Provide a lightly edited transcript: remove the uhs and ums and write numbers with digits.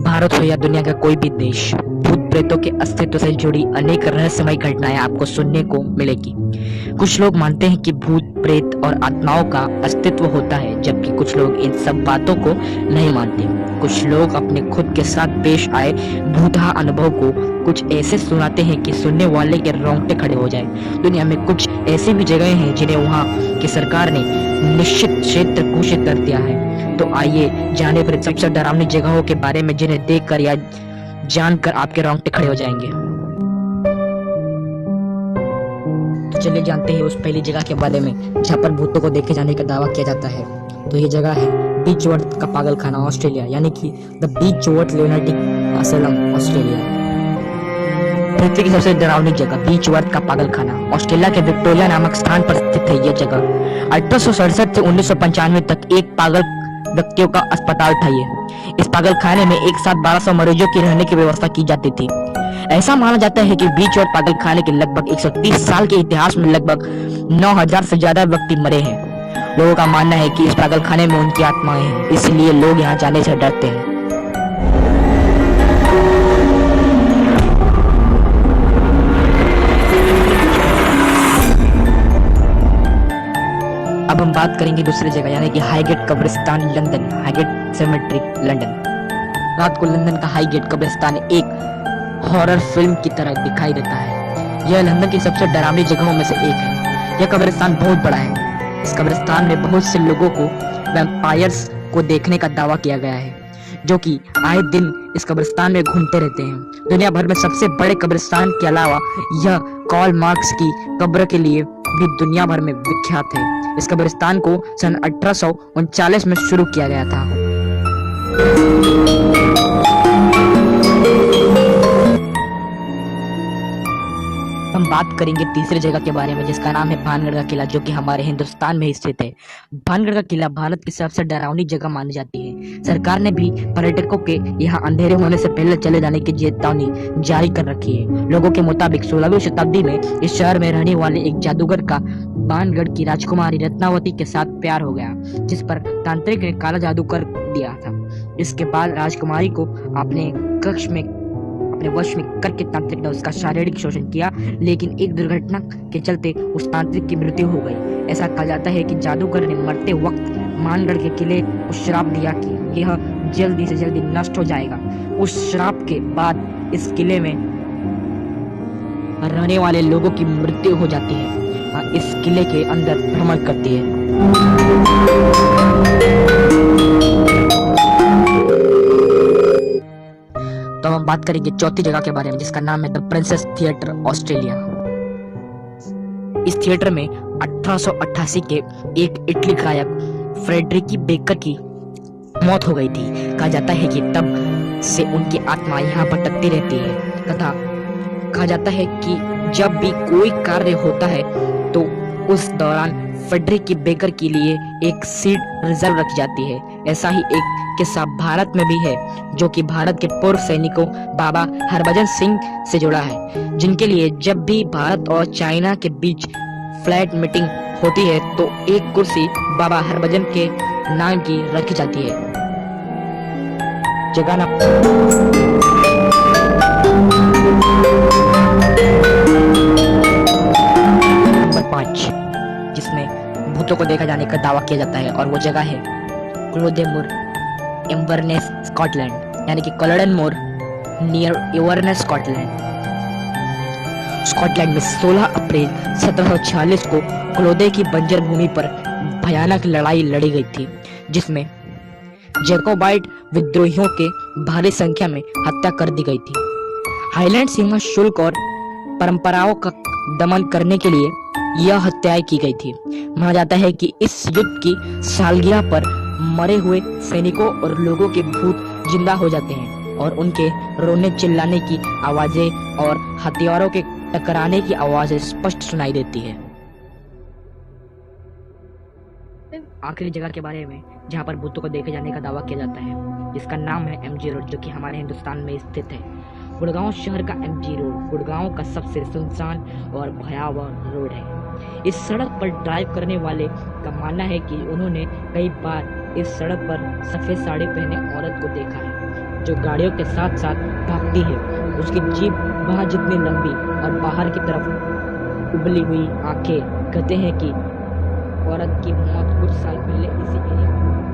भारत हो या दुनिया का कोई भी देश, भूत प्रेतों के अस्तित्व से जुड़ी अनेक रहस्यमय घटनाएं आपको सुनने को मिलेगी। कुछ लोग मानते हैं कि भूत प्रेत और आत्माओं का अस्तित्व होता है, जबकि कुछ लोग इन सब बातों को नहीं मानते। कुछ लोग अपने खुद के साथ पेश आए भूतहा अनुभव को कुछ ऐसे सुनाते हैं कि सुनने वाले के रोंगटे खड़े हो जाए। दुनिया में कुछ ऐसी भी जगह हैं जिन्हें वहां की सरकार ने निश्चित क्षेत्र घोषित कर दिया है। तो आइए जाने पर सबसे डरावनी जगहों के बारे में जिन्हें देखकर या जानकर आपके रोंगटे खड़े हो जाएंगे। तो चलिए जानते हैं उस पहली जगह के बारे में जहाँ पर भूतों को देखे जाने का दावा किया जाता है। तो ये जगह है बीचवर्थ का पागल खाना ऑस्ट्रेलिया, यानी कि द बीचवर्थ लुनाटिक असाइलम ऑस्ट्रेलिया। पृथ्वी की सबसे डरावनी जगह बीचवर्थ का पागल खाना ऑस्ट्रेलिया के विक्टोरिया नामक स्थान पर स्थित है। यह जगह 1867 से 1995 तक एक पागल व्यक्तियों का अस्पताल था। इस पागल खाने में एक साथ 1200 मरीजों की रहने की व्यवस्था की जाती थी। ऐसा माना जाता है कि बीच और पागल खाने के लगभग 130 साल के इतिहास में लगभग 9000 से ज्यादा व्यक्ति मरे हैं। लोगों का मानना है कि इस पागल खाने में उनकी आत्माएं हैं, इसलिए लोग यहाँ जाने से डरते हैं। अब हम बात करेंगे दूसरी जगह, यानी कि हाईगेट कब्रिस्तान लंदन, हाईगेट सेमेट्री लंदन। रात को लंदन का हाईगेट कब्रिस्तान एक हॉरर फिल्म की तरह दिखाई देता है। यह लंदन की सबसे डरावनी जगहों में से एक है। यह कब्रिस्तान बहुत बड़ा है। इस कब्रिस्तान में बहुत से लोगों को वैम्पायर्स को देखने का दावा किया गया है, जो कि आए दिन इस कब्रिस्तान में घूमते रहते हैं। दुनिया भर में सबसे बड़े कब्रिस्तान के अलावा यह कार्ल मार्क्स की कब्र के लिए भी दुनिया भर में विख्यात है। इस कब्रिस्तान को सन 1839 में शुरू किया गया था। हम बात करेंगे तीसरी जगह के बारे में, जिसका नाम है भानगढ़ का किला, जो कि हमारे हिंदुस्तान में स्थित है। भानगढ़ का किला भारत की सबसे डरावनी जगह मानी जाती है। सरकार ने भी पर्यटकों के यहाँ अंधेरे होने से पहले चले जाने की चेतावनी जारी कर रखी है। लोगों के मुताबिक 16वीं शताब्दी में इस शहर में रहने वाले एक जादूगर का भानगढ़ की राजकुमारी रत्नावती के साथ प्यार हो गया, जिस पर तांत्रिक ने काला जादू कर दिया था। इसके बाद राजकुमारी को अपने कक्ष में अपने वश में करके तांत्रिक ने उसका शारीरिक शोषण किया, लेकिन एक दुर्घटना के चलते उस तांत्रिक की मृत्यु हो गई। ऐसा कहा जाता है कि जादूगर ने मरते वक्त भानगढ़ के किले को श्राप दिया कि यह जल्दी से जल्दी नष्ट हो जाएगा। उस श्राप के बाद इस किले में रहने वाले लोगों की मृत्यु हो जाती है। इस किले के अंदर भ्रमण करती है। तो हम बात करेंगे चौथी जगह के बारे में, जिसका नाम है द प्रिंसेस थिएटर ऑस्ट्रेलिया। इस थिएटर में 1888 के एक इटली गायक फ्रेडरिकी बेकर की मौत हो गई थी। कहा जाता है कि तब से उनकी आत्मा यहाँ भटकती रहती है तथा कहा जाता है कि जब भी कोई कार्य होता है तो उस दौरान फ्रेडरिकी बेकर के लिए एक सीट रिजर्व रखी जाती है। ऐसा ही एक किस्सा भारत में भी है, जो कि भारत के पूर्व सैनिकों बाबा हरभजन सिंह से जुड़ा है, जिनके लिए जब भी भारत और चाइना के बीच फ्लैट मीटिंग होती है तो एक कुर्सी बाबा हरभजन के नाम की रखी जाती है। जगह नंबर 5, जिसमें भूतों को देखा जाने का दावा किया जाता है, और वो जगह है क्लोदेमोर, इन्वर्नेस, स्कॉटलैंड, यानी कि कोलोडनमोर नियर इन्वर्नेस, स्कॉटलैंड। स्कॉटलैंड में 16 अप्रैल 1746 को क्लोदे की बंजर भूमि पर भयानक लड़ाई लड़ी गई थी, जिसमें जैकोबाइट विद्रोहियों के भारी संख्या में हत्या कर दी गई थी। हाईलैंड सीमा शुल्क और परंपराओं का दमन करने के लिए यह हत्याएं की गई थी। माना जाता है कि इस युद्ध की सालगिरह पर मरे हुए सैनिकों और लोगों के भूत जिंदा हो जाते हैं। और उनके रोने चिल्लाने की आवाजें और हथियारों के टकराने की आवाजें स्पष्ट सुनाई देती है। आखिरी जगह के बारे में जहां पर बुतों को देखे जाने का दावा किया जाता है, जिसका नाम है एमजी रोड, जो कि हमारे हिंदुस्तान में स्थित है। गुड़गांव शहर का एमजी रोड गुड़गांव का सबसे सुनसान और भयावह रोड है। इस सड़क पर ड्राइव करने वाले का मानना है कि उन्होंने कई बार इस सड़क पर सफेद साड़ी पहने औरत को देखा है, जो गाड़ियों के साथ साथ भागती है। उसकी जीभ बाह जितनी लंबी और बाहर की तरफ उबली हुई आंखें। कहते हैं कि औरत की मौत कुछ साल पहले इसी एरिया में